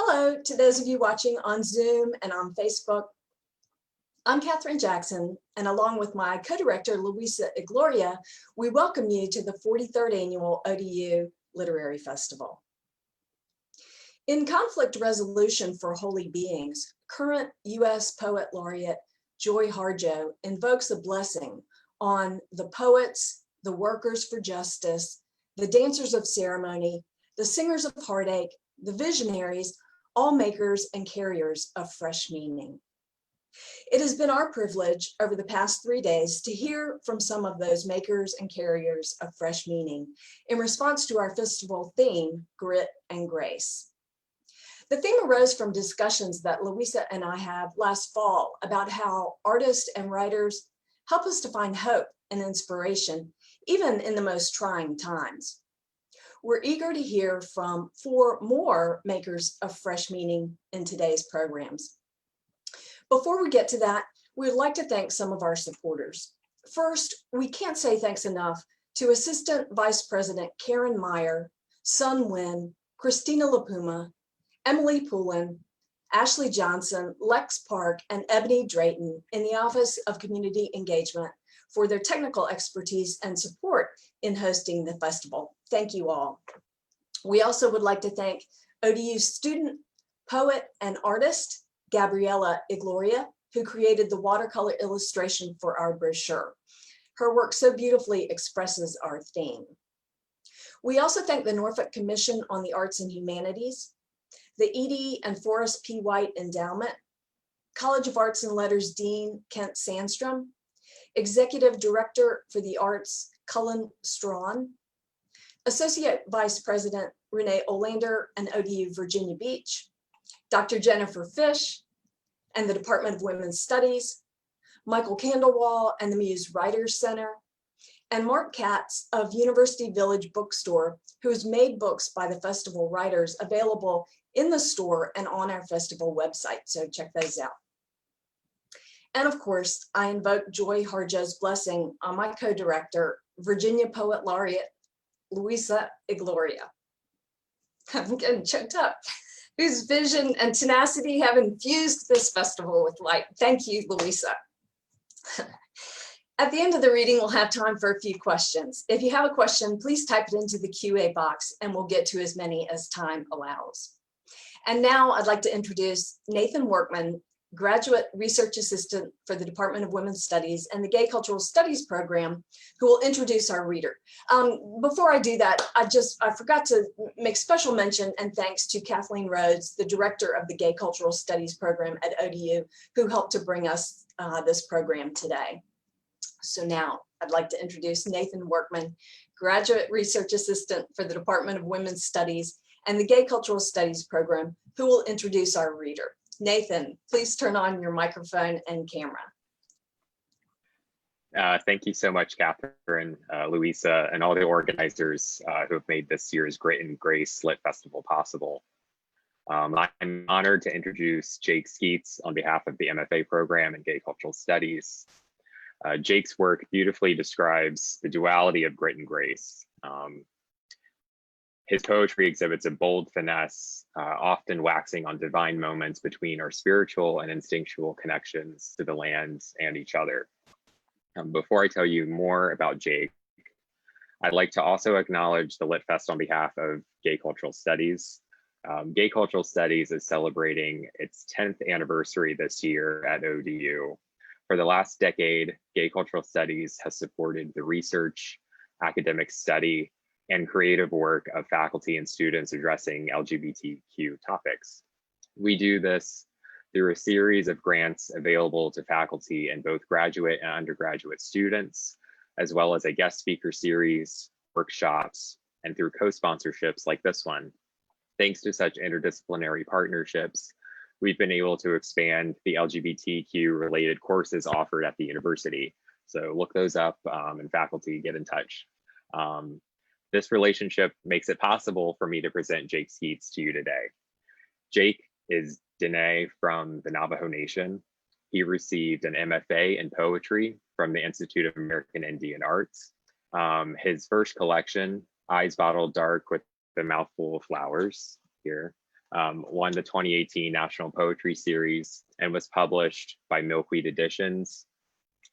Hello to those of you watching on Zoom and on Facebook. I'm Katherine Jackson, and along with my co-director, Louisa Igloria, we welcome you to the 43rd Annual ODU Literary Festival. In Conflict Resolution for Holy Beings, current U.S. Poet Laureate Joy Harjo invokes a blessing on the poets, the workers for justice, the dancers of ceremony, the singers of heartache, the visionaries, all makers and carriers of fresh meaning. It has been our privilege over the past 3 days to hear from some of those makers and carriers of fresh meaning in response to our festival theme, Grit and Grace. The theme arose from discussions that Louisa and I had last fall about how artists and writers help us to find hope and inspiration, even in the most trying times. We're eager to hear from 4 more makers of fresh meaning in today's programs. Before we get to that, we'd like to thank some of our supporters. First, we can't say thanks enough to Assistant Vice President Karen Meyer, Sun Nguyen, Christina LaPuma, Emily Poulin, Ashley Johnson, Lex Park, and Ebony Drayton in the Office of Community Engagement for their technical expertise and support in hosting the festival. Thank you all. We also would like to thank ODU student, poet, and artist, Gabriella Igloria, who created the watercolor illustration for our brochure. Her work so beautifully expresses our theme. We also thank the Norfolk Commission on the Arts and Humanities, the E.D. and Forrest P. White Endowment, College of Arts and Letters Dean Kent Sandstrom, Executive Director for the Arts Cullen Strawn, Associate Vice President Renee Olander and ODU Virginia Beach, Dr. Jennifer Fish and the Department of Women's Studies, Michael Candlewall and the Muse Writers Center, and Mark Katz of University Village Bookstore, who has made books by the festival writers available in the store and on our festival website, so check those out. And of course, I invoke Joy Harjo's blessing on my co-director, Virginia Poet Laureate, Louisa Igloria. I'm getting choked up. Whose vision and tenacity have infused this festival with light. Thank you, Louisa. At the end of the reading, we'll have time for a few questions. If you have a question, please type it into the QA box and we'll get to as many as time allows. And now I'd like to introduce Nathan Workman, Graduate Research Assistant for the Department of Women's Studies and the Gay Cultural Studies program, who will introduce our reader. Before I do that, I forgot to make special mention and thanks to Kathleen Rhodes, the director of the Gay Cultural Studies program at ODU, who helped to bring us this program today. So now I'd like to introduce Nathan Workman, Graduate Research Assistant for the Department of Women's Studies and the Gay Cultural Studies program, who will introduce our reader. Nathan, please turn on your microphone and camera. Thank you so much, Catherine, Louisa, and all the organizers who have made this year's Grit and Grace Lit Festival possible. I'm honored to introduce Jake Skeets on behalf of the MFA program in Gay Cultural Studies. Jake's work beautifully describes the duality of grit and grace. His poetry exhibits a bold finesse, often waxing on divine moments between our spiritual and instinctual connections to the land and each other. Before I tell you more about Jake, I'd like to also acknowledge the Lit Fest on behalf of Gay Cultural Studies. Gay Cultural Studies is celebrating its 10th anniversary this year at ODU. For the last decade, Gay Cultural Studies has supported the research, academic study, and creative work of faculty and students addressing LGBTQ topics. We do this through a series of grants available to faculty and both graduate and undergraduate students, as well as a guest speaker series, workshops, and through co-sponsorships like this one. Thanks to such interdisciplinary partnerships, we've been able to expand the LGBTQ related courses offered at the university. So look those up and faculty get in touch. This relationship makes it possible for me to present Jake Skeets to you today. Jake is Diné from the Navajo Nation. He received an MFA in poetry from the Institute of American Indian Arts. His first collection, Eyes Bottled Dark with the Mouthful of Flowers, here, won the 2018 National Poetry Series and was published by Milkweed Editions.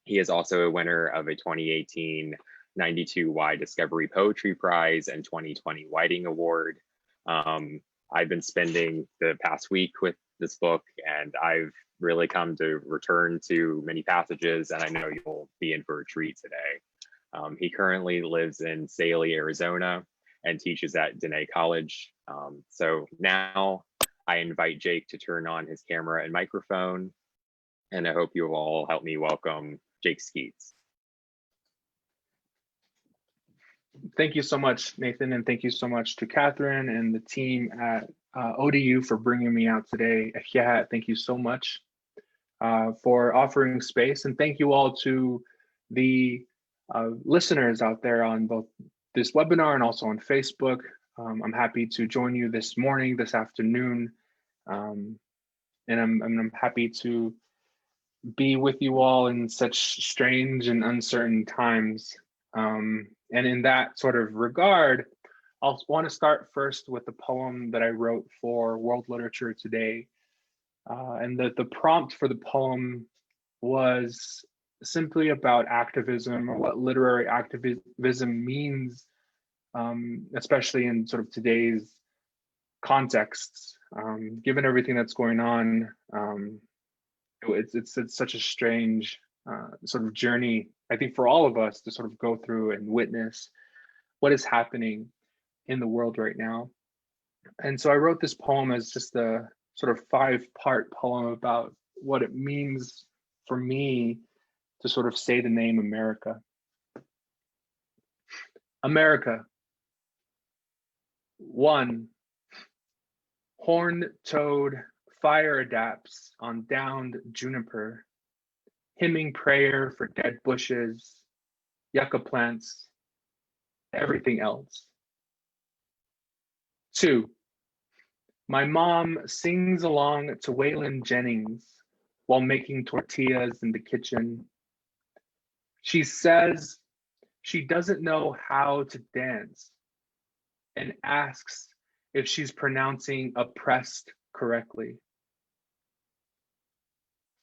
He is also a winner of a 2018 92Y Discovery Poetry Prize and 2020 Whiting Award. I've been spending the past week with this book, and I've really come to return to many passages, and I know you'll be in for a treat today. He currently lives in Tsaile, Arizona, and teaches at Diné College. So now I invite Jake to turn on his camera and microphone, and I hope you will all help me welcome Jake Skeets. Thank you so much, Nathan, and thank you so much to Catherine and the team at ODU for bringing me out today. Thank you so much for offering space, and thank you all to the listeners out there on both this webinar and also on Facebook. I'm happy to join you this morning, this afternoon, and I'm happy to be with you all in such strange and uncertain times. And in that sort of regard, I'll want to start first with the poem that I wrote for World Literature Today. And the prompt for the poem was simply about activism, or what literary activism means, especially in sort of today's contexts. Given everything that's going on, it's such a strange sort of journey, I think, for all of us to sort of go through and witness what is happening in the world right now. And so I wrote this poem as just a sort of 5-part poem about what it means for me to sort of say the name America. America. 1. Horn-toed fire adapts on downed juniper, hymning prayer for dead bushes, yucca plants, everything else. 2. My mom sings along to Waylon Jennings while making tortillas in the kitchen. She says she doesn't know how to dance and asks if she's pronouncing oppressed correctly.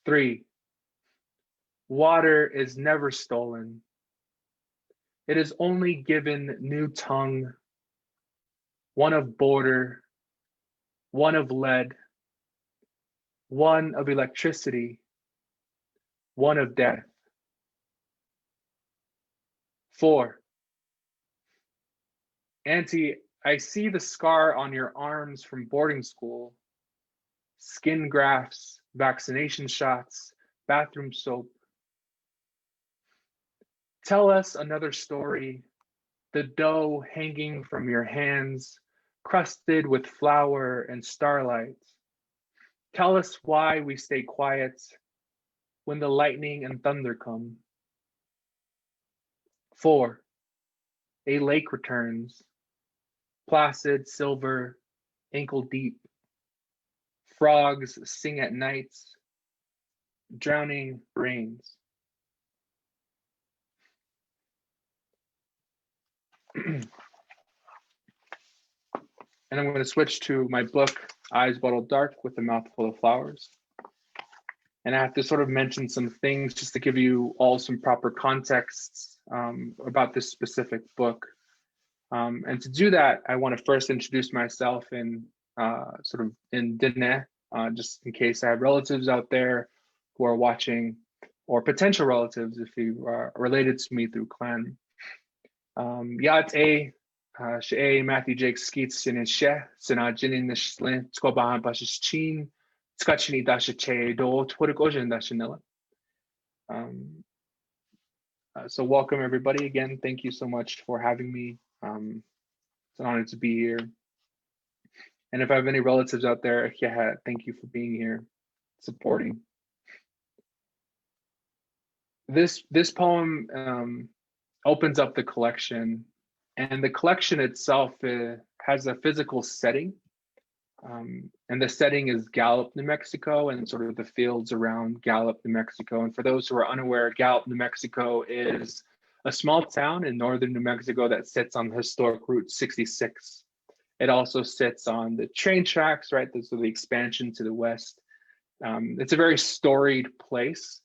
3. Water is never stolen. It is only given new tongue, one of border, one of lead, one of electricity, one of death. 4. Auntie, I see the scar on your arms from boarding school. Skin grafts, vaccination shots, bathroom soap. Tell us another story, the dough hanging from your hands, crusted with flour and starlight. Tell us why we stay quiet when the lightning and thunder come. 4. A lake returns, placid, silver, ankle deep. Frogs sing at nights, drowning rains. And I'm going to switch to my book, Eyes Bottled Dark with a Mouthful of Flowers. And I have to sort of mention some things just to give you all some proper contexts about this specific book. And to do that, I want to first introduce myself in sort of in Diné, just in case I have relatives out there who are watching, or potential relatives if you are related to me through clan. Yat she Matthew Jake Skeets in she sina jinin nishlin skobahan bashish chin skachini dasha che do tworik ojen dashanilla. So welcome everybody again. Thank you so much for having me. It's an honor to be here. And if I have any relatives out there, yeah, thank you for being here, supporting. This poem opens up the collection, and the collection itself has a physical setting. And the setting is Gallup, New Mexico, and sort of the fields around Gallup, New Mexico. And for those who are unaware, Gallup, New Mexico is a small town in northern New Mexico that sits on historic Route 66. It also sits on the train tracks, right? So the expansion to the west. It's a very storied place,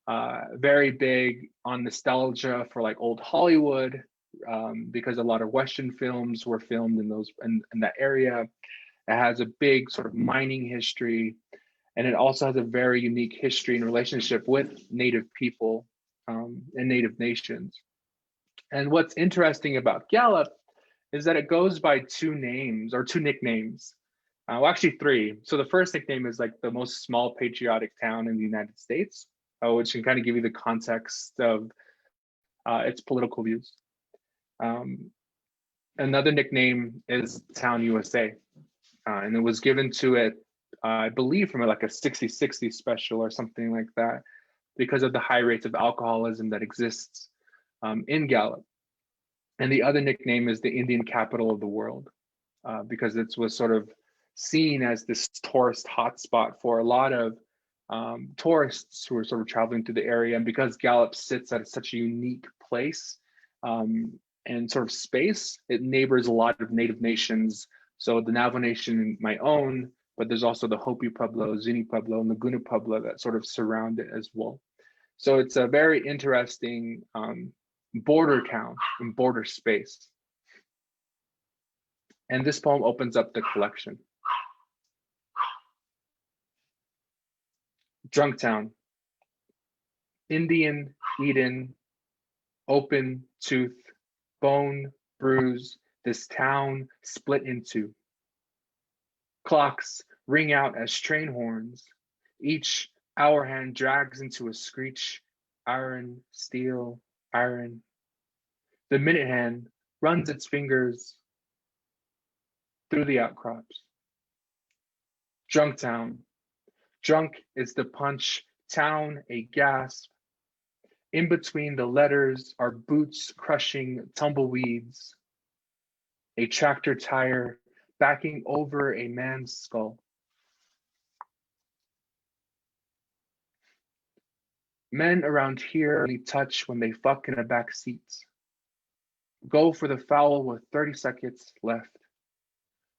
very big on nostalgia for like old Hollywood, because a lot of Western films were filmed in that area. It has a big sort of mining history, and it also has a very unique history and relationship with Native people and Native nations. And what's interesting about Gallup is that it goes by two nicknames. Well, actually three. So the first nickname is like the most small patriotic town in the United States, which can kind of give you the context of its political views. Another nickname is Town USA, and it was given to it, I believe, from like a 60/60 special or something like that, because of the high rates of alcoholism that exists in Gallup. And the other nickname is the Indian capital of the world, because it was sort of seen as this tourist hotspot for a lot of tourists who are sort of traveling through the area. And because Gallup sits at such a unique place and sort of space, it neighbors a lot of Native nations. So the Navajo Nation, my own, but there's also the Hopi Pueblo, Zuni Pueblo, and Laguna Pueblo that sort of surround it as well. So it's a very interesting border town and border space. And this poem opens up the collection. Drunk Town. Indian, Eden, open tooth, bone, bruise, this town split in two. Clocks ring out as train horns. Each hour hand drags into a screech. Iron, steel, iron. The minute hand runs its fingers through the outcrops. Drunk Town. Drunk is the punch, town a gasp. In between the letters are boots crushing tumbleweeds. A tractor tire backing over a man's skull. Men around here only touch when they fuck in the back seats. Go for the foul with 30 seconds left.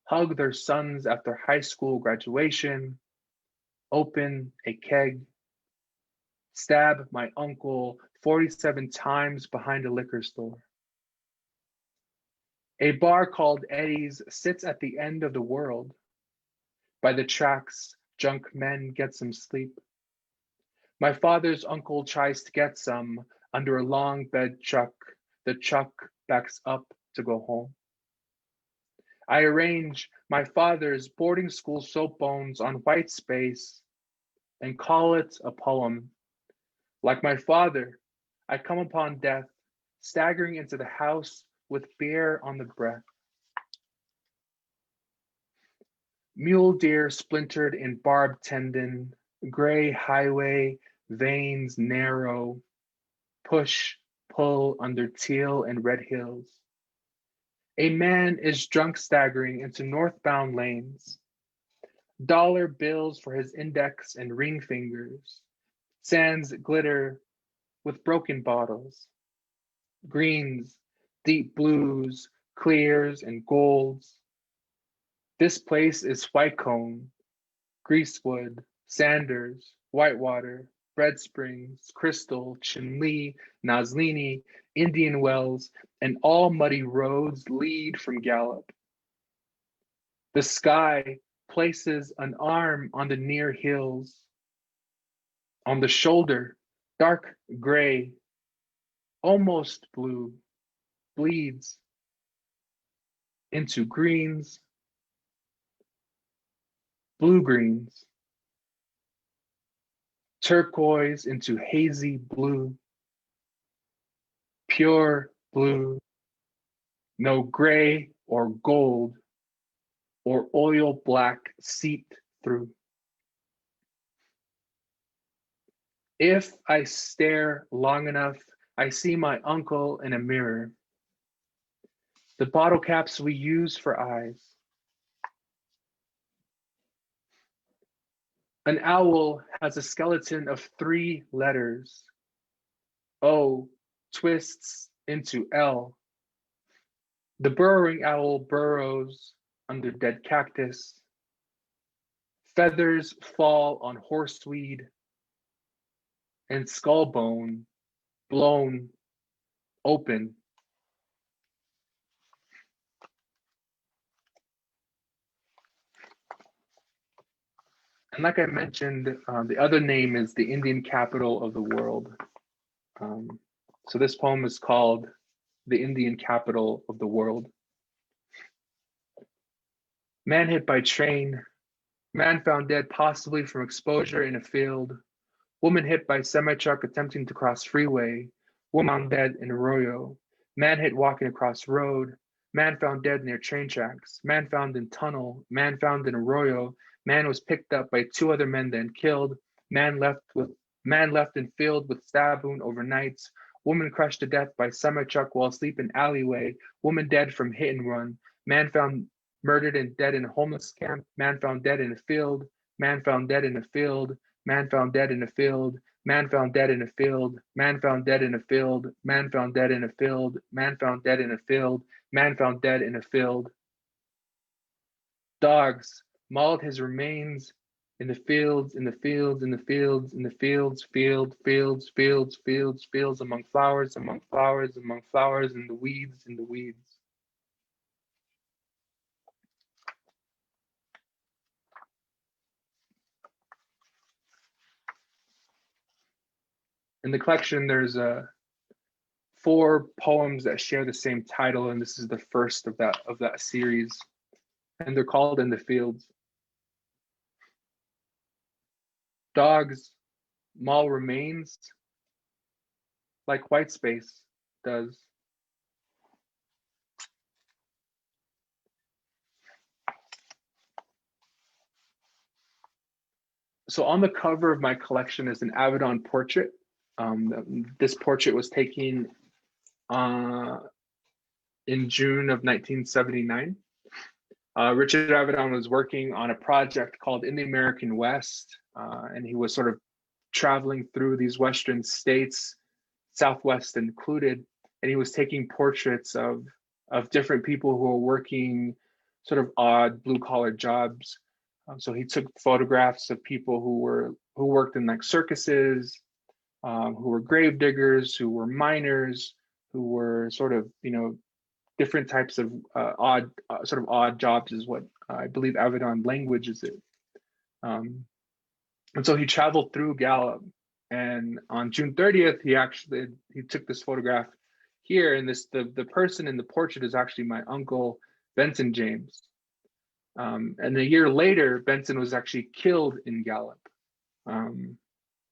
Hug their sons after high school graduation. Open a keg. Stab my uncle 47 times behind a liquor store. A bar called Eddie's sits at the end of the world. By the tracks, drunk men get some sleep. My father's uncle tries to get some under a long bed truck. The truck backs up to go home. I arrange my father's boarding school soap bones on white space and call it a poem. Like my father, I come upon death, staggering into the house with beer on the breath. Mule deer splintered in barbed tendon, gray highway, veins narrow, push, pull under teal and red hills. A man is drunk staggering into northbound lanes. Dollar bills for his index and ring fingers. Sands glitter with broken bottles. Greens, deep blues, clears, and golds. This place is Whitecone, Greasewood, Sanders, Whitewater, Bread Springs, Crystal, Chinle, Nazlini, Indian Wells, and all muddy roads lead from Gallup. The sky places an arm on the near hills. On the shoulder, dark gray, almost blue, bleeds into greens, blue-greens, turquoise into hazy blue, pure blue, no gray or gold or oil black seeped through. If I stare long enough, I see my uncle in a mirror. The bottle caps we use for eyes. An owl has a skeleton of 3 letters. O twists into L. The burrowing owl burrows under dead cactus. Feathers fall on horseweed and skull bone blown open. And like I mentioned, the other name is the Indian capital of the world. So this poem is called The Indian Capital of the World. Man hit by train, man found dead possibly from exposure in a field. Woman hit by semi-truck attempting to cross freeway. Woman found dead in arroyo. Man hit walking across road. Man found dead near train tracks. Man found in tunnel. Man found in arroyo. Man was picked up by 2 other men then killed. Man left in field with stab wound overnight. Woman crushed to death by semi-truck while asleep in alleyway. Woman dead from hit and run. Man found murdered and dead in a homeless camp. Man found dead in a field. Man found dead in a field. Man found dead in a field. Man found dead in a field. Man found dead in a field. Man found dead in a field. Man found dead in a field. Man found dead in a field. Dogs mauled his remains in the fields, in the fields, in the fields, in the fields, fields, among flowers, among flowers, among flowers, in the weeds, in the weeds. In the collection, there's 4 poems that share the same title, and this is the first of that series, and they're called In the Fields. Dogs maul remains like white space does. So on the cover of my collection is an Avedon portrait. This portrait was taken in June of 1979. Richard Avedon was working on a project called In the American West, and he was sort of traveling through these Western states, Southwest included, and he was taking portraits of different people who were working sort of odd blue-collar jobs. So he took photographs of people who worked in like circuses, who were grave diggers, who were miners, who were sort of, different types of odd jobs is what I believe Avedon language is it. And so he traveled through Gallup, and on June 30th, he took this photograph here, and the person in the portrait is actually my uncle, Benson James. And a year later, Benson was actually killed in Gallup. So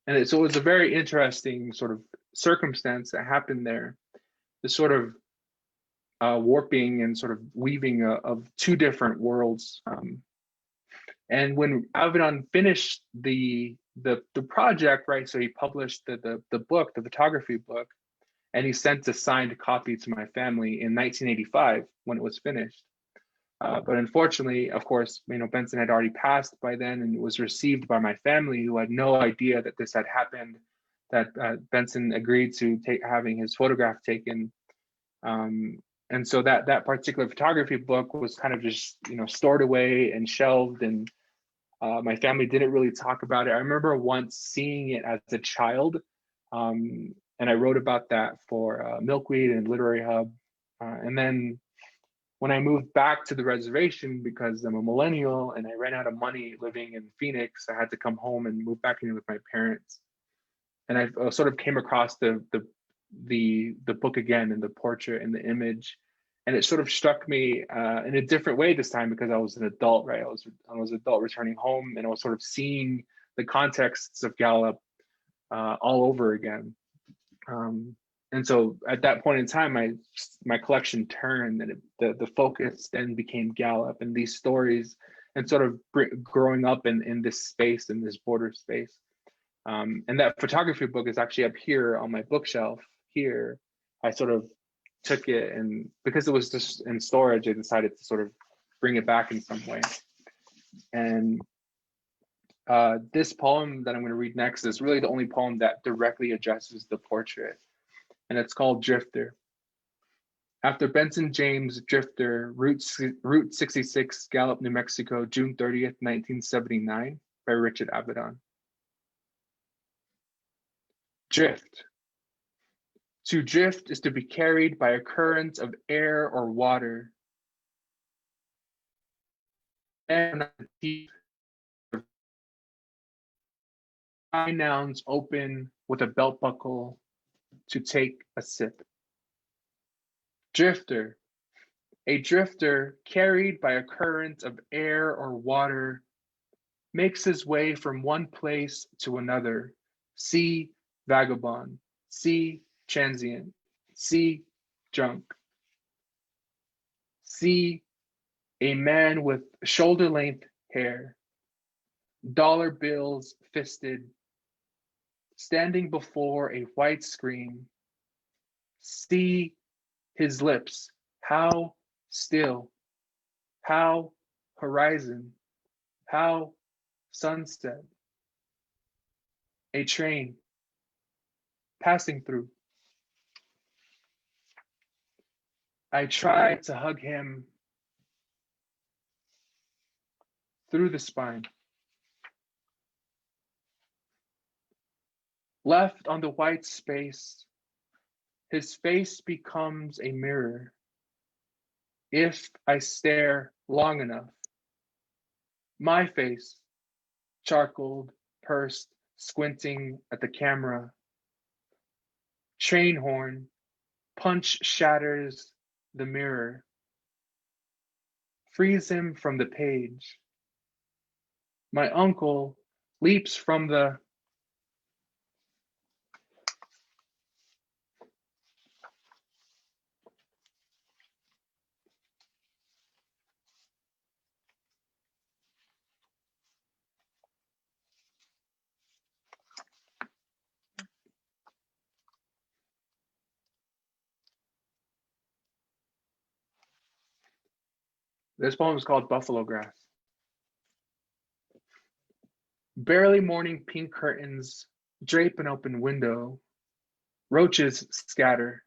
it was a very interesting sort of circumstance that happened there. This sort of warping and sort of weaving of 2 different worlds. And when Avedon finished the project, right? So he published the book, the photography book, and he sent a signed copy to my family in 1985 when it was finished. But unfortunately, of course, Benson had already passed by then, and it was received by my family, who had no idea that this had happened, that Benson agreed to having his photograph taken. And so that particular photography book was kind of just, stored away and shelved, and my family didn't really talk about it. I remember once seeing it as a child, and I wrote about that for Milkweed and Literary Hub. And then when I moved back to the reservation, because I'm a millennial and I ran out of money living in Phoenix, I had to come home and move back in with my parents. And I sort of came across the book again, and the portrait and the image, and it sort of struck me in a different way this time, because I was an adult, right? I was an adult returning home, and I was sort of seeing the contexts of Gallup all over again. And so at that point in time, my collection turned, and the focus then became Gallup and these stories, and sort of growing up in this space, in this border space. And that photography book is actually up here on my bookshelf here. I sort of took it, and because it was just in storage, I decided to sort of bring it back in some way. And this poem that I'm going to read next is really the only poem that directly addresses the portrait, and it's called Drifter. After Benson James Drifter, Route 66, Gallup, New Mexico, June 30th, 1979, by Richard Avedon. Drift. To drift is to be carried by a current of air or water. And deep. Nouns open with a belt buckle to take a sip. Drifter. A drifter carried by a current of air or water makes his way from one place to another. See vagabond. See transient. See drunk. See a man with shoulder-length hair, dollar bills fisted, standing before a white screen. See his lips, how still, how horizon, how sunset. A train passing through. I try to hug him through the spine. Left on the white space, his face becomes a mirror. If I stare long enough, my face, charcoaled, pursed, squinting at the camera. Train horn, punch shatters the mirror. Frees him from the page. My uncle leaps from the This poem is called Buffalo Grass. Barely morning pink curtains drape an open window. Roaches scatter.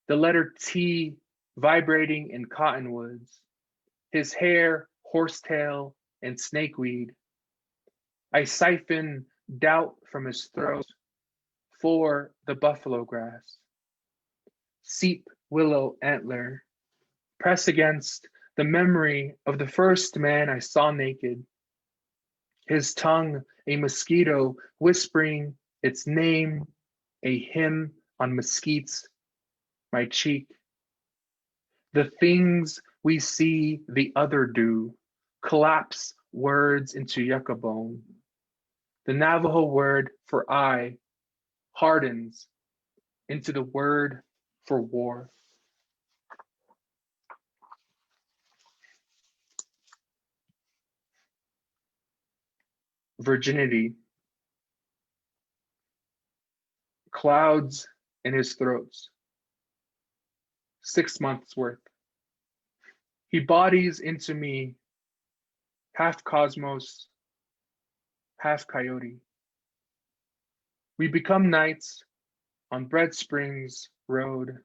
The letter T vibrating in cottonwoods. His hair, horsetail, and snakeweed. I siphon doubt from his throat for the buffalo grass. Seep willow antler. Press against the memory of the first man I saw naked. His tongue, a mosquito whispering its name, a hymn on mesquites, my cheek. The things we see the other do, collapse words into yucca bone. The Navajo word for I hardens into the word for war. Virginity. Clouds in his throats. 6 months worth. He bodies into me, half cosmos, half coyote. We become nights on Bread Springs Road,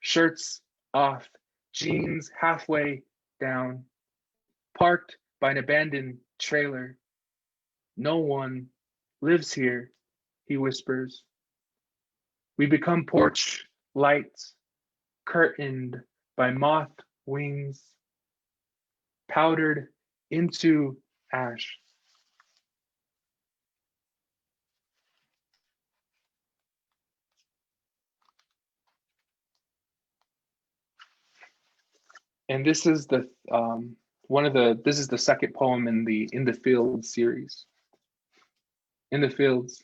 shirts off, jeans halfway down, parked by an abandoned trailer. No one lives here, he whispers. We become porch lights, curtained by moth wings, powdered into ash. And this is the this is the second poem in the Fields series. In the fields,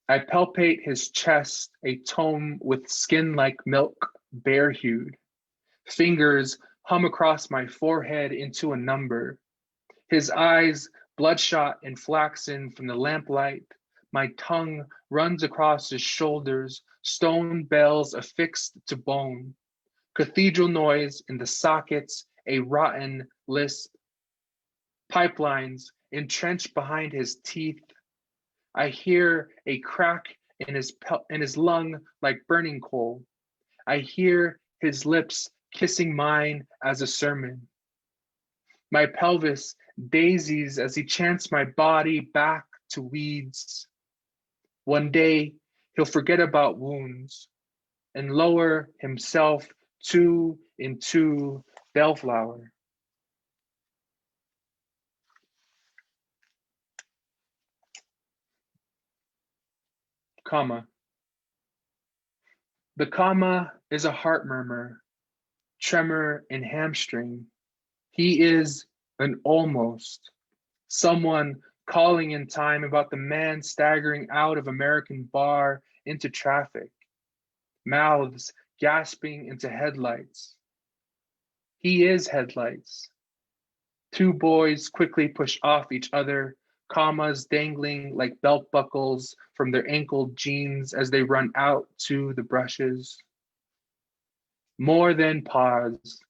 I palpate his chest, a tome with skin like milk, bare-hued. Fingers hum across my forehead into a number. His eyes, bloodshot and flaxen from the lamplight. My tongue runs across his shoulders, stone bells affixed to bone. Cathedral noise in the sockets, a rotten lisp. Pipelines entrenched behind his teeth. I hear a crack in his lung like burning coal. I hear his lips kissing mine as a sermon. My pelvis daisies as he chants my body back to weeds. One day, he'll forget about wounds and lower himself two into bellflower. Comma. The comma is a heart murmur, tremor in hamstring. He is an almost, someone calling in time about the man staggering out of American bar into traffic, mouths gasping into headlights. He is headlights. Two boys quickly push off each other, commas dangling like belt buckles from their ankled jeans as they run out to the brushes. More than pause,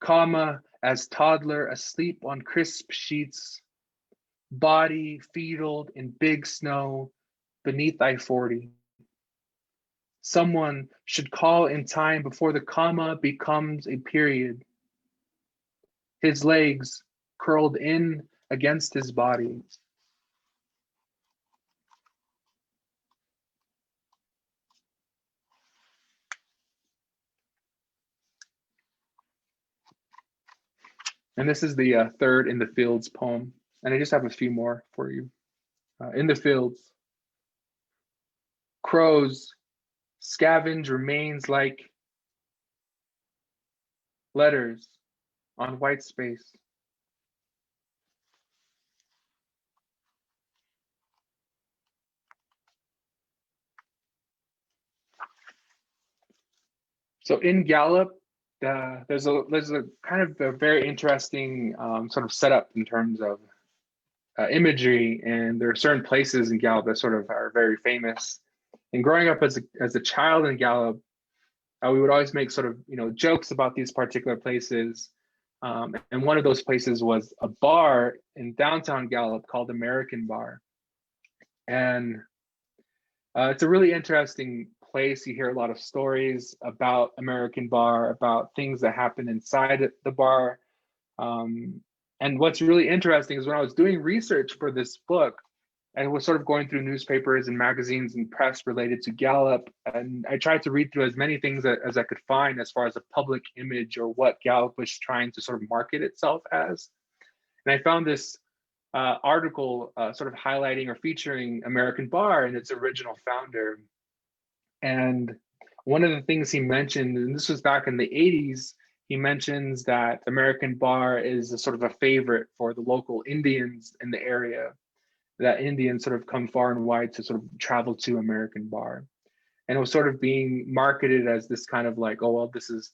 comma as toddler asleep on crisp sheets, body fetal in big snow beneath I-40. Someone should call in time before the comma becomes a period. His legs curled in against his body. And this is the third In the Fields poem. And I just have a few more for you. In the fields, crows scavenge remains like letters on white space. So in Gallup, there's a kind of a very interesting sort of setup in terms of imagery, and there are certain places in Gallup that sort of are very famous. And growing up as a child in Gallup, we would always make sort of jokes about these particular places. And one of those places was a bar in downtown Gallup called American Bar. And it's a really interesting place. You hear a lot of stories about American Bar, about things that happen inside the bar. And what's really interesting is when I was doing research for this book, I was sort of going through newspapers and magazines and press related to Gallup, and I tried to read through as many things as I could find as far as a public image or what Gallup was trying to sort of market itself as. And I found this article sort of highlighting or featuring American Bar and its original founder. And one of the things he mentioned, and this was back in the 80s, he mentions that American Bar is a sort of a favorite for the local Indians in the area, that Indians sort of come far and wide to sort of travel to American Bar. And it was sort of being marketed as this kind of like, oh, well, this is,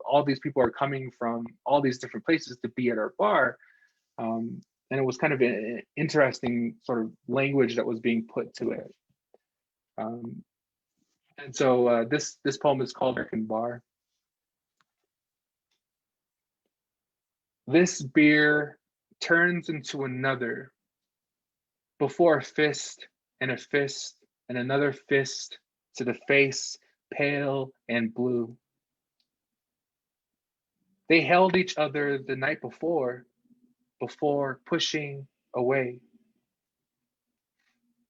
all these people are coming from all these different places to be at our bar. And it was kind of an interesting sort of language that was being put to it. And so this poem is called American Bar. This beer turns into another before a fist and another fist to the face, pale and blue. They held each other the night before pushing away.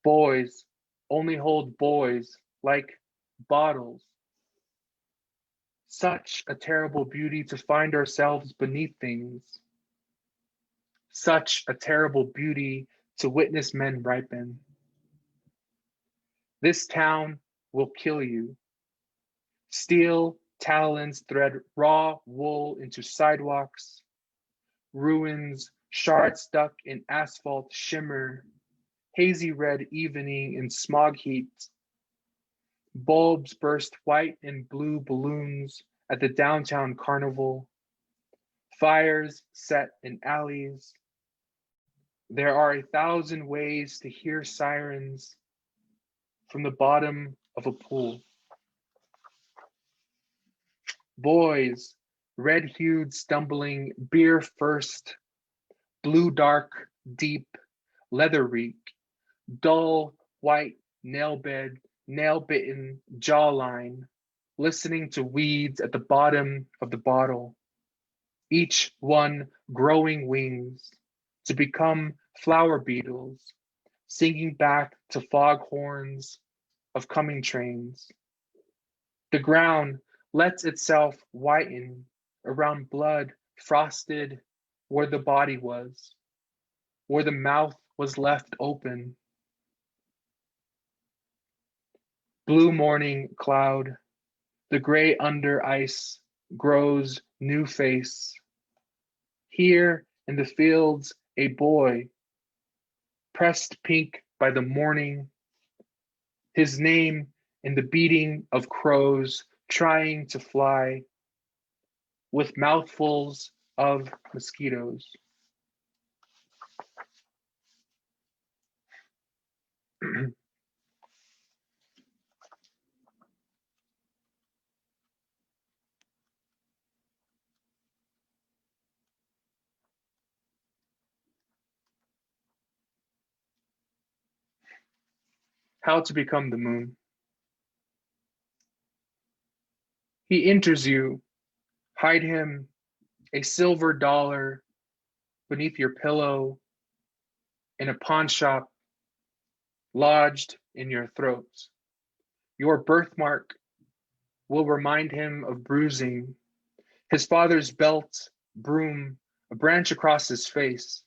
Boys only hold boys like bottles. Such a terrible beauty to find ourselves beneath things. Such a terrible beauty to witness men ripen. This town will kill you. Steel talons thread raw wool into sidewalks. Ruins, shards stuck in asphalt shimmer. Hazy red evening in smog heat. Bulbs burst white and blue balloons at the downtown carnival. Fires set in alleys. There are 1,000 ways to hear sirens from the bottom of a pool. Boys, red-hued, stumbling, beer first, blue dark, deep, leather reek, dull, white, nail bed, nail-bitten jawline, listening to weeds at the bottom of the bottle, each one growing wings to become flower beetles, singing back to foghorns of coming trains. The ground lets itself whiten around blood frosted where the body was, where the mouth was left open. Blue morning cloud, the gray under ice grows new face. Here in the fields, a boy, pressed pink by the morning, his name in the beating of crows trying to fly, with mouthfuls of mosquitoes. How to become the moon. He enters you, hide him a silver dollar beneath your pillow in a pawn shop lodged in your throat. Your birthmark will remind him of bruising, his father's belt, broom, a branch across his face.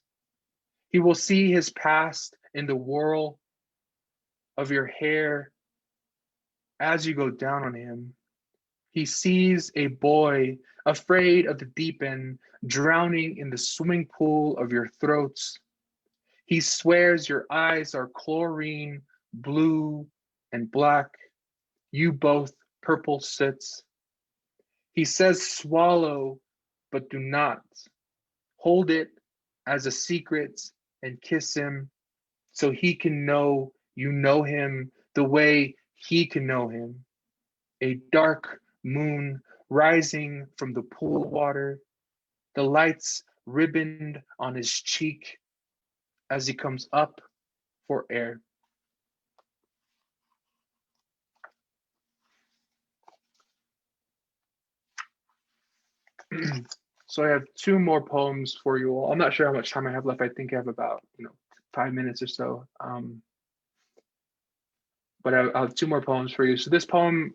He will see his past in the whirl of your hair as you go down on him. He sees a boy afraid of the deep end, drowning in the swimming pool of your throats. He swears your eyes are chlorine, blue, and black. You both purple sits. He says swallow, but do not. Hold it as a secret and kiss him so he can know you know him the way he can know him. A dark moon rising from the pool water, the lights ribboned on his cheek as he comes up for air. So I have two more poems for you all. I'm not sure how much time I have left. I think I have about 5 minutes or so. But I'll have two more poems for you. So this poem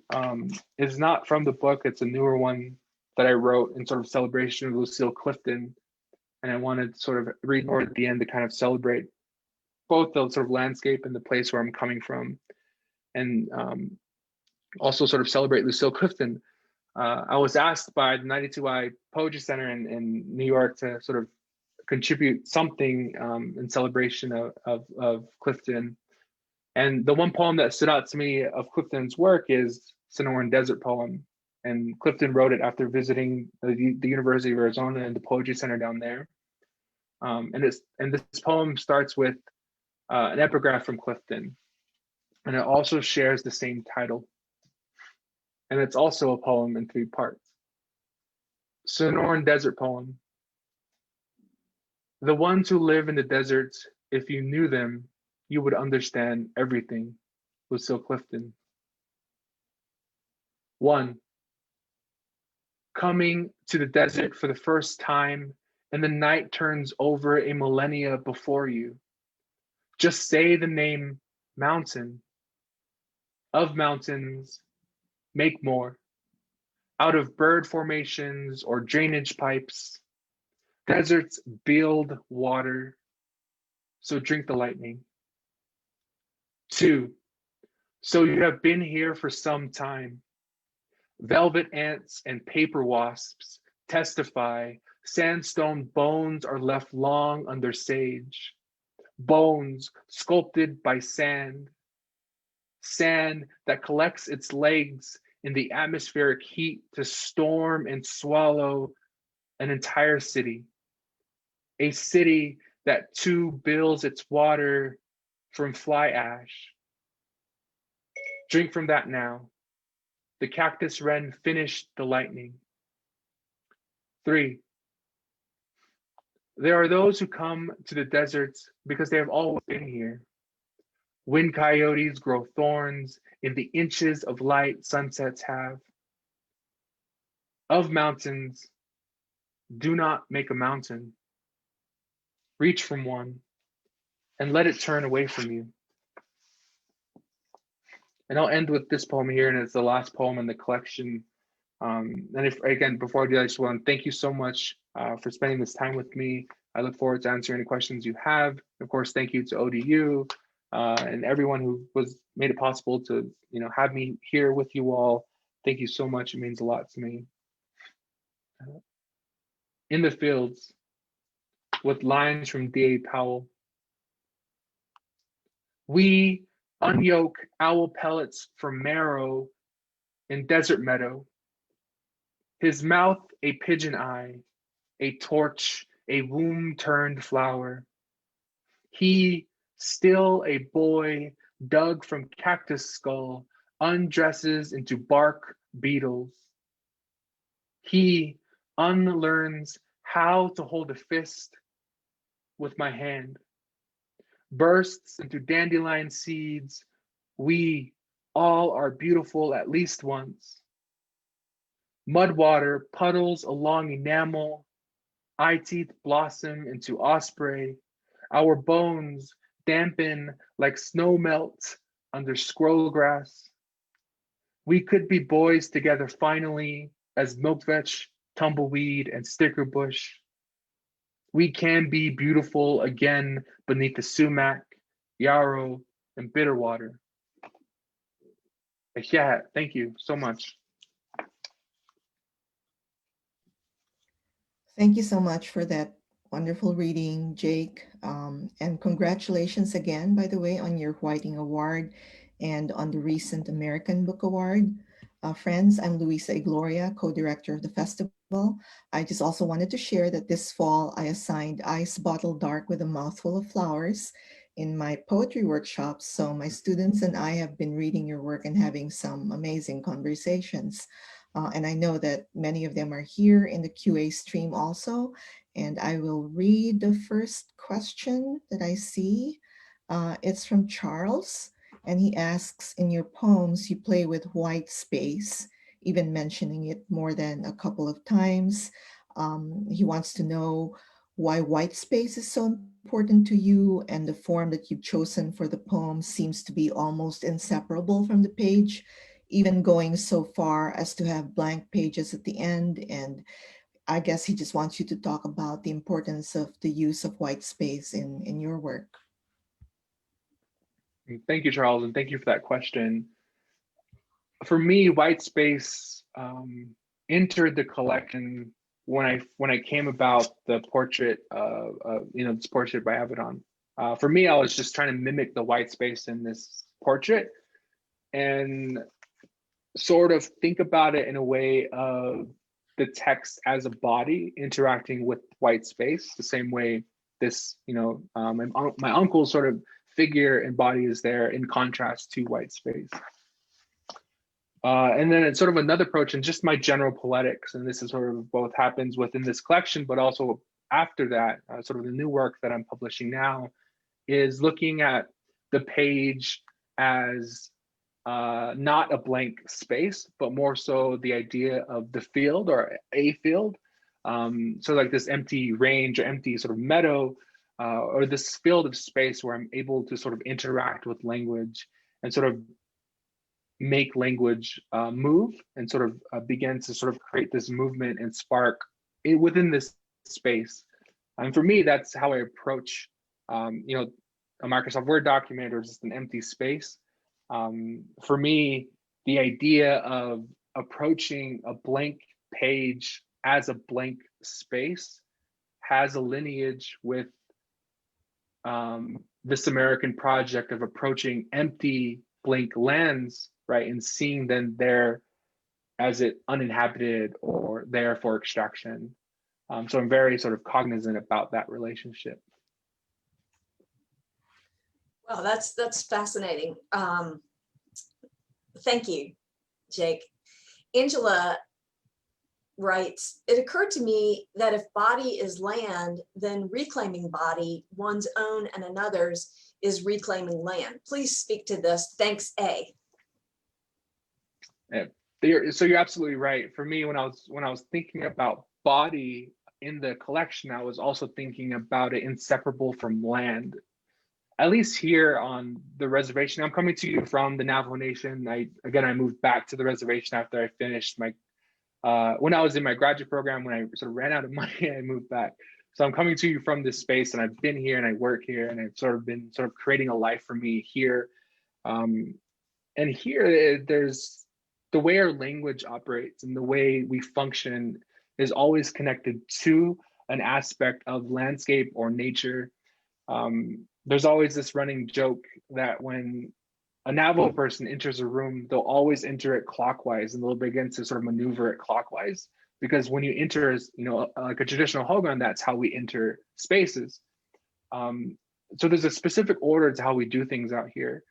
is not from the book. It's a newer one that I wrote in sort of celebration of Lucille Clifton. And I wanted to sort of read more at the end to kind of celebrate both the sort of landscape and the place where I'm coming from. And also sort of celebrate Lucille Clifton. I was asked by the 92I Poetry Center in New York to sort of contribute something in celebration of Clifton. And the one poem that stood out to me of Clifton's work is Sonoran Desert Poem. And Clifton wrote it after visiting the University of Arizona and the Poetry Center down there. And this poem starts with an epigraph from Clifton. And it also shares the same title. And it's also a poem in 3 parts. Sonoran Desert Poem. The ones who live in the desert, if you knew them, you would understand everything. Lucille Clifton. 1. Coming to the desert for the first time, and the night turns over a millennia before you. Just say the name mountain. Of mountains, make more. Out of bird formations or drainage pipes, deserts build water, so drink the lightning. 2, so you have been here for some time. Velvet ants and paper wasps testify sandstone bones are left long under sage. Bones sculpted by sand. Sand that collects its legs in the atmospheric heat to storm and swallow an entire city. A city that too bills its water from fly ash. Drink from that now. The cactus wren finished the lightning. 3, there are those who come to the deserts because they have always been here. Wind coyotes grow thorns in the inches of light sunsets have. of mountains, do not make a mountain. Reach from one and let it turn away from you. And I'll end with this poem here, and it's the last poem in the collection. And if, again, before I do that, I just want to thank you so much for spending this time with me. I look forward to answering any questions you have. Of course, thank you to ODU and everyone who made it possible to have me here with you all. Thank you so much. It means a lot to me. In the fields, with lines from D.A. Powell, we unyoke owl pellets from marrow in desert meadow. His mouth a pigeon eye, a torch, a womb-turned flower. He, still a boy, dug from cactus skull, undresses into bark beetles. He unlearns how to hold a fist with my hand, bursts into dandelion seeds. We all are beautiful at least once. Mud water puddles along enamel, eye teeth blossom into osprey. Our bones dampen like snow melt under squirrel grass. We could be boys together finally as milkvetch, tumbleweed, and sticker bush. We can be beautiful again beneath the sumac, yarrow, and bitterwater. Yeah, thank you so much. Thank you so much for that wonderful reading, Jake. And congratulations again, by the way, on your Whiting Award and on the recent American Book Award. Friends, I'm Luisa Igloria, co-director of the festival. I just also wanted to share that this fall I assigned Ice Bottle Dark with a Mouthful of Flowers in my poetry workshops. So my students and I have been reading your work and having some amazing conversations. And I know that many of them are here in the QA stream also. And I will read the first question that I see. It's from Charles. And he asks, in your poems, you play with white space, even mentioning it more than a couple of times. He wants to know why white space is so important to you, and the form that you've chosen for the poem seems to be almost inseparable from the page, even going so far as to have blank pages at the end. And I guess he just wants you to talk about the importance of the use of white space in your work. Thank you, Charles, and thank you for that question. For me, white space entered the collection when I came about the portrait, this portrait by Avedon. For me, I was just trying to mimic the white space in this portrait and sort of think about it in a way of the text as a body interacting with white space, the same way this, my uncle's sort of figure and body is there in contrast to white space. And then it's sort of another approach, and just my general poetics, and this is sort of both happens within this collection, but also after that, sort of the new work that I'm publishing now is looking at the page as not a blank space, but more so the idea of the field or a field. So like this empty range or empty sort of meadow, or this field of space where I'm able to sort of interact with language and sort of make language move and sort of begin to sort of create this movement and spark within this space. And for me, that's how I approach, a Microsoft Word document or just an empty space. For me, the idea of approaching a blank page as a blank space has a lineage with this American project of approaching empty blank lands, right, and seeing them there as it uninhabited or there for extraction. So I'm very sort of cognizant about that relationship. Well, that's fascinating. Thank you, Jake. Angela writes, it occurred to me that if body is land, then reclaiming body, one's own and another's, is reclaiming land. Please speak to this. Thanks, A. So you're absolutely right. For me, when I was thinking about body in the collection, I was also thinking about it inseparable from land. At least here on the reservation, I'm coming to you from the Navajo Nation. I moved back to the reservation after I finished my when I was in my graduate program. When I sort of ran out of money, I moved back. So I'm coming to you from this space, and I've been here and I work here, and I've sort of been creating a life for me here. And here, there's the way our language operates and the way we function is always connected to an aspect of landscape or nature. There's always this running joke that when a Navajo person enters a room, they'll always enter it clockwise, and they'll begin to sort of maneuver it clockwise. Because when you enter, like a traditional hogan, that's how we enter spaces. So there's a specific order to how we do things out here.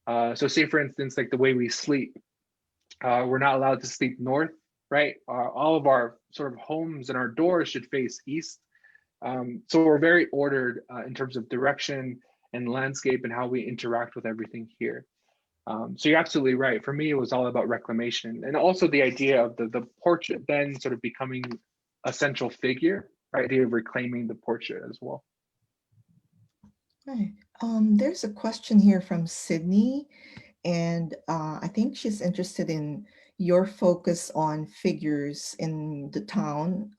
So say, for instance, like the way we sleep, we're not allowed to sleep north, right? All of our sort of homes and our doors should face east. So we're very ordered in terms of direction and landscape and how we interact with everything here. So you're absolutely right. For me, it was all about reclamation, and also the idea of the portrait then sort of becoming a central figure, right? The idea of reclaiming the portrait as well. Right. There's a question here from Sydney, and I think she's interested in your focus on figures in the town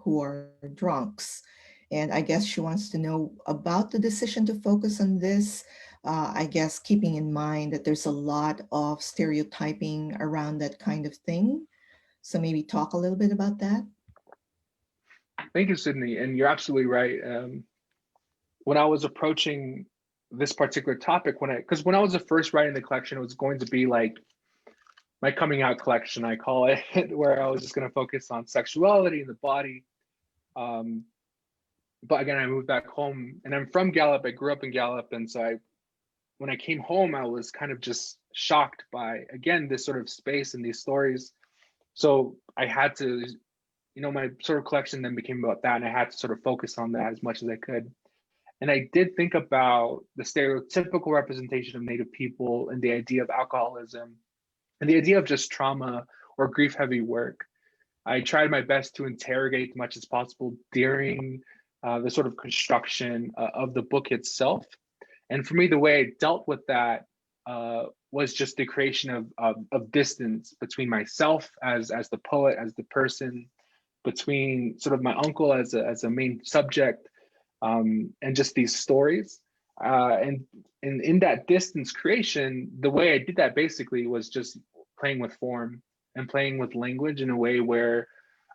who are drunks. And I guess she wants to know about the decision to focus on this. I guess keeping in mind that there's a lot of stereotyping around that kind of thing. So maybe talk a little bit about that. Thank you, Sydney. And you're absolutely right. When I was approaching this particular topic, because when I was first writing the collection, it was going to be like my coming out collection, I call it, where I was just going to focus on sexuality and the body. But again, I moved back home, and I'm from Gallup. I grew up in Gallup, and so when I came home, I was kind of just shocked by, again, this sort of space and these stories. So I had to, my sort of collection then became about that, and I had to sort of focus on that as much as I could. And I did think about the stereotypical representation of Native people and the idea of alcoholism and the idea of just trauma or grief-heavy work. I tried my best to interrogate as much as possible during the sort of construction of the book itself. And for me, the way I dealt with that was just the creation of distance between myself as the poet, as the person, between sort of my uncle as a main subject, and just these stories. And in that distance creation, the way I did that basically was just playing with form and playing with language in a way where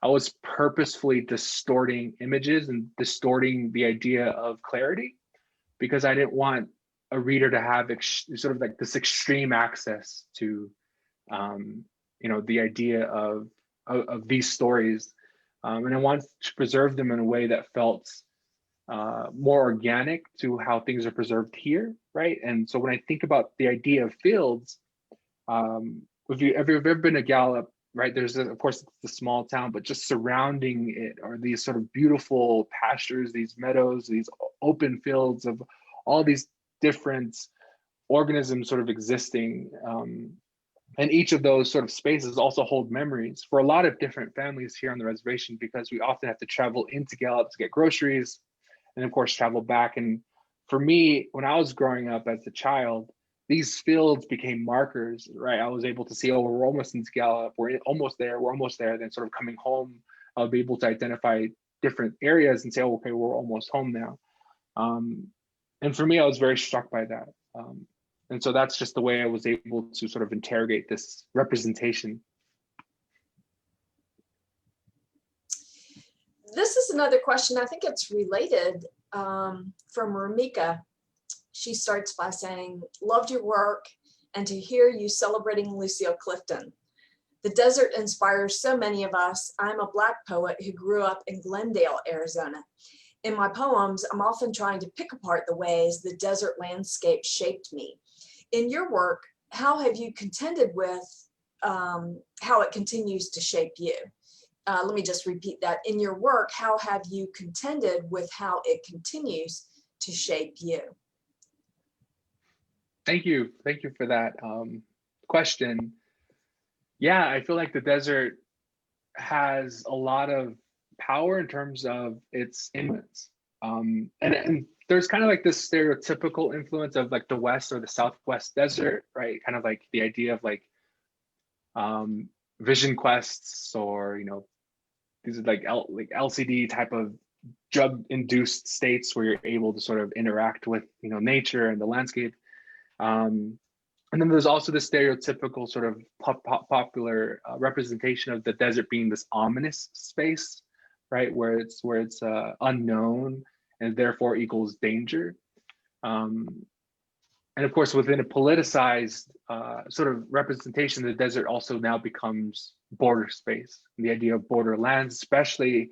I was purposefully distorting images and distorting the idea of clarity, because I didn't want a reader to have sort of like this extreme access to, the idea of these stories. And I wanted to preserve them in a way that felt more organic to how things are preserved here, right? And so when I think about the idea of fields, if you've ever been to Gallup, right, there's of course it's a small town, but just surrounding it are these sort of beautiful pastures, these meadows, these open fields of all these different organisms sort of existing. And each of those sort of spaces also hold memories for a lot of different families here on the reservation, because we often have to travel into Gallup to get groceries, and of course travel back. And for me, when I was growing up as a child, these fields became markers, right? I was able to see, oh, we're almost into Gallup, we're almost there. Then sort of coming home, I'll be able to identify different areas and say, oh, okay, we're almost home now. And for me, I was very struck by that. And so that's just the way I was able to sort of interrogate this representation. This is another question. I think it's related, from Ramika. She starts by saying, loved your work and to hear you celebrating Lucille Clifton. The desert inspires so many of us. I'm a Black poet who grew up in Glendale, Arizona. In my poems, I'm often trying to pick apart the ways the desert landscape shaped me. In your work, how have you contended with how it continues to shape you? Let me just repeat that. In your work, how have you contended with how it continues to shape you? Thank you for that question. Yeah, I feel like the desert has a lot of power in terms of its influence. And there's kind of like this stereotypical influence of like the West or the Southwest desert, right? Kind of like the idea of like vision quests, or these are like LCD type of drug induced states where you're able to sort of interact with nature and the landscape. And then there's also the stereotypical sort of popular representation of the desert being this ominous space, right, where it's unknown and therefore equals danger. And of course, within a politicized sort of representation, the desert also now becomes border space. And the idea of borderlands, especially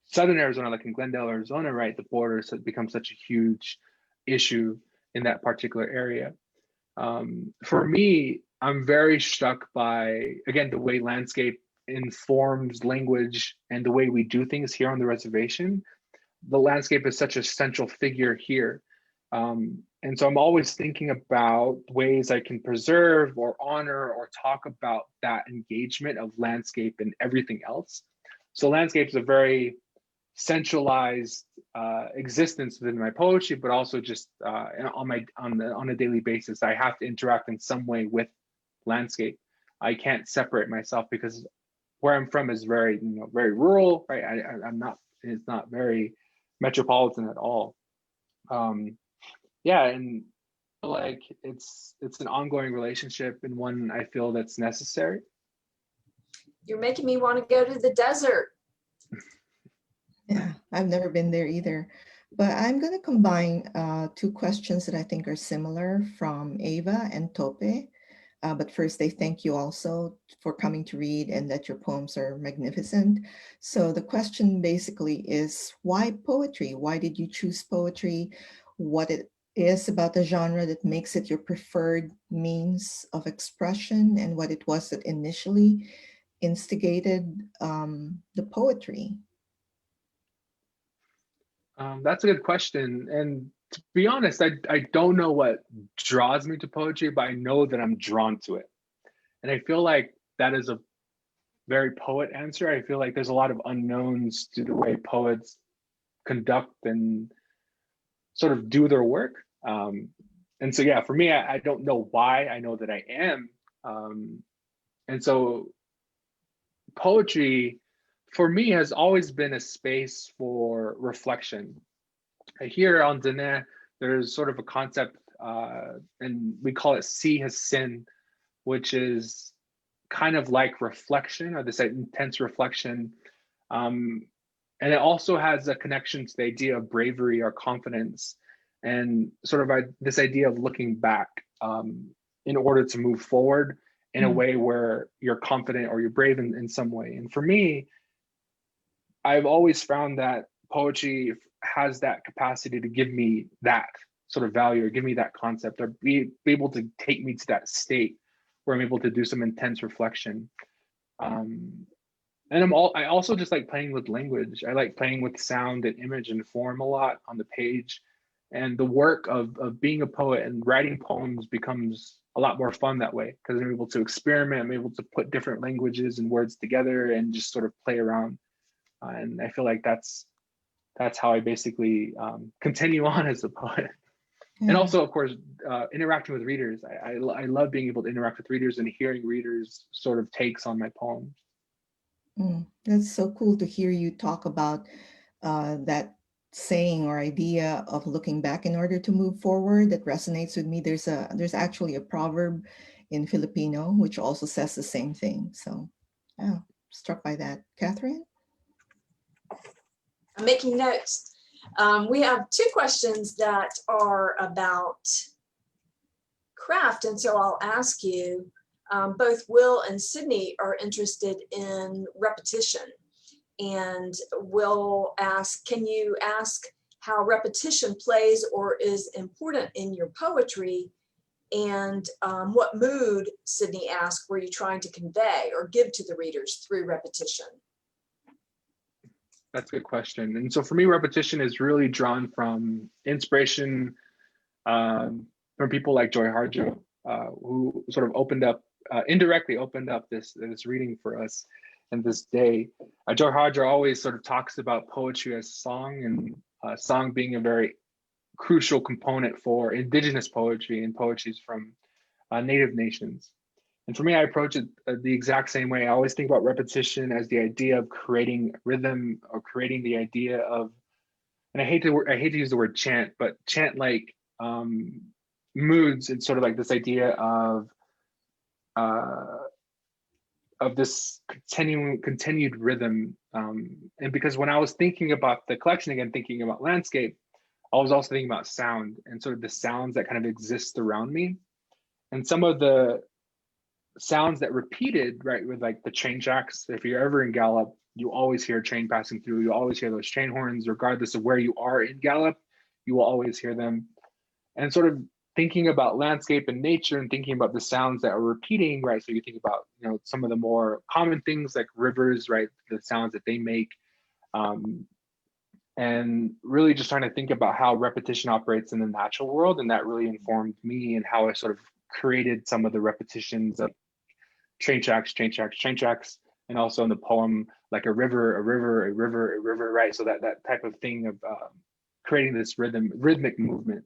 Southern Arizona, like in Glendale, Arizona, right? The borders have become such a huge issue in that particular area. For me, I'm very struck by, again, the way landscape informs language and the way we do things here on the reservation. The landscape is such a central figure here. And so I'm always thinking about ways I can preserve or honor or talk about that engagement of landscape and everything else. So landscape is a very centralized existence within my poetry, but also just on a daily basis, I have to interact in some way with landscape. I can't separate myself because where I'm from is very very rural, right? It's not very metropolitan at all. Yeah, and like it's an ongoing relationship and one I feel that's necessary. You're making me want to go to the desert. Yeah, I've never been there either. But I'm going to combine two questions that I think are similar from Ava and Tope. But first, they thank you also for coming to read and that your poems are magnificent. So the question basically is, why poetry? Why did you choose poetry? What it is about the genre that makes it your preferred means of expression, and what it was that initially instigated the poetry? That's a good question. And to be honest, I don't know what draws me to poetry, but I know that I'm drawn to it. And I feel like that is a very poet answer. I feel like there's a lot of unknowns to the way poets conduct and sort of do their work. And so, yeah, for me, I don't know why. I know that I am. And so poetry, for me, has always been a space for reflection. Here on Diné, there's sort of a concept, and we call it sea has sin, which is kind of like reflection, or this intense reflection. And it also has a connection to the idea of bravery or confidence, and sort of this idea of looking back in order to move forward in a way where you're confident or you're brave in some way. And for me, I've always found that poetry has that capacity to give me that sort of value, or give me that concept, or be able to take me to that state where I'm able to do some intense reflection. And I also just like playing with language. I like playing with sound and image and form a lot on the page. And the work of being a poet and writing poems becomes a lot more fun that way, because I'm able to experiment. I'm able to put different languages and words together and just sort of play around. And I feel like that's how I basically continue on as a poet. And also, of course, interacting with readers. I love being able to interact with readers and hearing readers' sort of takes on my poems. That's so cool to hear you talk about that saying or idea of looking back in order to move forward. That resonates with me. There's actually a proverb in Filipino which also says the same thing. So, yeah, struck by that. Catherine? I'm making notes. We have two questions that are about craft, and so I'll ask you. Both Will and Sydney are interested in repetition, and Will ask, can you ask how repetition plays or is important in your poetry, and what mood, Sydney asked, were you trying to convey or give to the readers through repetition? That's a good question. And so for me, repetition is really drawn from inspiration from people like Joy Harjo, who sort of opened up indirectly opened up this reading for us and this day. Joe Harder always sort of talks about poetry as song, and song being a very crucial component for indigenous poetry and poetries from native nations. And for me, I approach it the exact same way. I always think about repetition as the idea of creating rhythm, or creating the idea of, and I hate to use the word chant, but chant like moods, and sort of like this idea of this continued rhythm. And because when I was thinking about the collection again, thinking about landscape, I was also thinking about sound and sort of the sounds that kind of exist around me. And some of the sounds that repeated, right, with like the train tracks. If you're ever in Gallup, you always hear a train passing through. You always hear those train horns, regardless of where you are in Gallup, you will always hear them. And sort of thinking about landscape and nature and thinking about the sounds that are repeating, right? So you think about, some of the more common things like rivers, right? The sounds that they make. And really just trying to think about how repetition operates in the natural world. And that really informed me and how I sort of created some of the repetitions of train tracks, and also in the poem, like a river, right? So that type of thing of creating this rhythmic movement.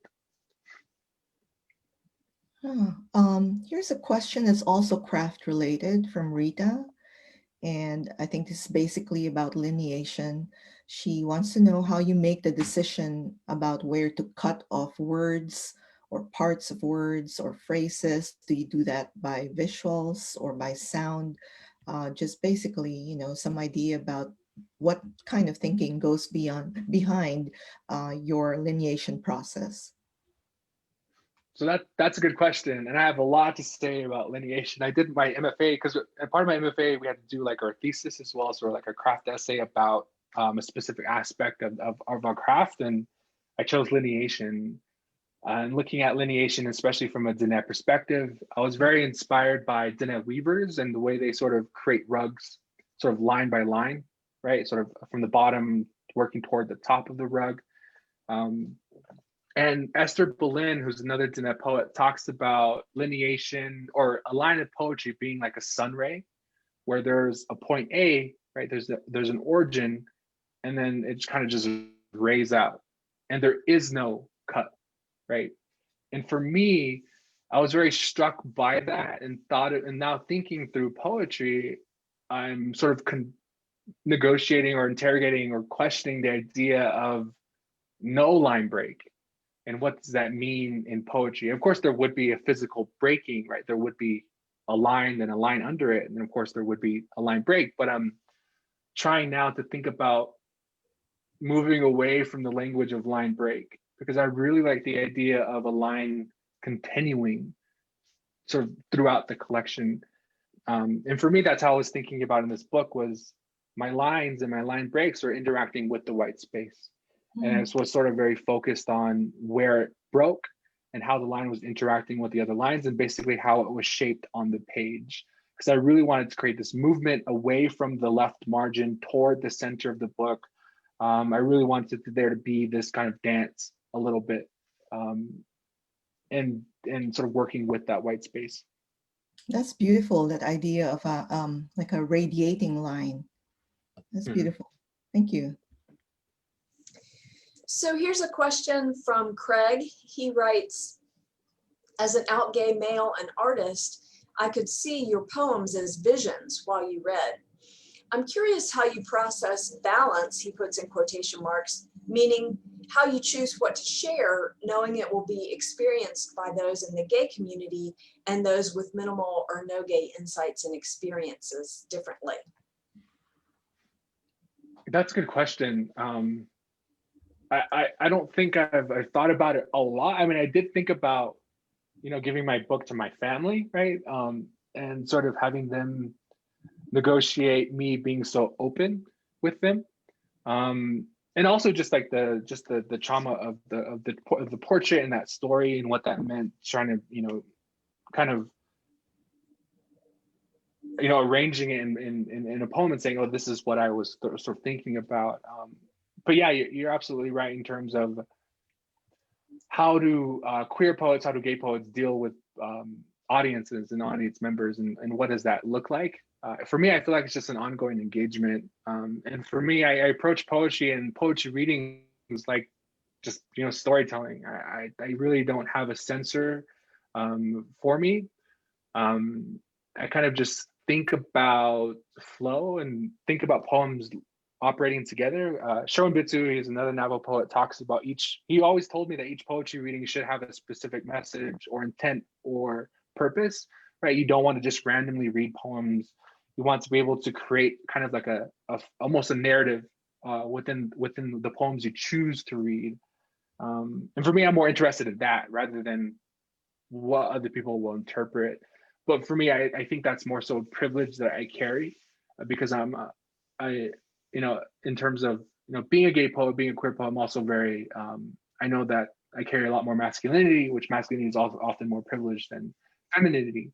Here's a question that's also craft related from Rita. And I think this is basically about lineation. She wants to know how you make the decision about where to cut off words or parts of words or phrases. Do you do that by visuals or by sound? Just basically, some idea about what kind of thinking goes behind your lineation process. So that's a good question, and I have a lot to say about lineation. I did my MFA because part of my MFA we had to do like our thesis as well, so like a craft essay about a specific aspect of our craft, and I chose lineation. And looking at lineation, especially from a Diné perspective, I was very inspired by Diné weavers and the way they sort of create rugs, sort of line by line, right? Sort of from the bottom working toward the top of the rug. And Esther Boleyn, who's another Diné poet, talks about lineation or a line of poetry being like a sun ray, where there's a point A, right? There's an origin, and then it kind of just rays out, and there is no cut, right? And for me, I was very struck by that and now thinking through poetry, I'm sort of negotiating or interrogating or questioning the idea of no line break. And what does that mean in poetry? Of course, there would be a physical breaking, right? There would be a line and a line under it. And of course, there would be a line break. But I'm trying now to think about moving away from the language of line break, because I really like the idea of a line continuing sort of throughout the collection. And for me, that's how I was thinking about in this book, was my lines and my line breaks are interacting with the white space. And I was sort of very focused on where it broke and how the line was interacting with the other lines, and basically how it was shaped on the page. Because I really wanted to create this movement away from the left margin toward the center of the book. I really wanted there to be this kind of dance a little bit, and sort of working with that white space. That's beautiful, that idea of like a radiating line. That's beautiful. Thank you. So here's a question from Craig. He writes, as an out gay male and artist, I could see your poems as visions while you read. I'm curious how you process balance, he puts in quotation marks, meaning how you choose what to share, knowing it will be experienced by those in the gay community and those with minimal or no gay insights and experiences differently. That's a good question. I don't think I've thought about it a lot. I mean, I did think about, giving my book to my family, right? And sort of having them negotiate me being so open with them. And also just like the trauma of the portrait and that story and what that meant, trying to, kind of, arranging it in a poem and saying, oh, this is what I was sort of thinking about. But yeah, you're absolutely right in terms of how do queer poets, how do gay poets deal with audiences and audience members, and what does that look like? For me, I feel like it's just an ongoing engagement. And for me, I approach poetry and poetry reading is like just, storytelling. I really don't have a censor for me. I kind of just think about flow and think about poems operating together. Sherwin Bitsu is another Navajo poet, talks about he always told me that each poetry reading should have a specific message or intent or purpose, right? You don't want to just randomly read poems. You want to be able to create kind of like almost a narrative within the poems you choose to read. And for me, I'm more interested in that rather than what other people will interpret. But for me, I think that's more so a privilege that I carry because in terms of, being a gay poet, being a queer poet, I'm also very, I know that I carry a lot more masculinity, which masculinity is also often more privileged than femininity.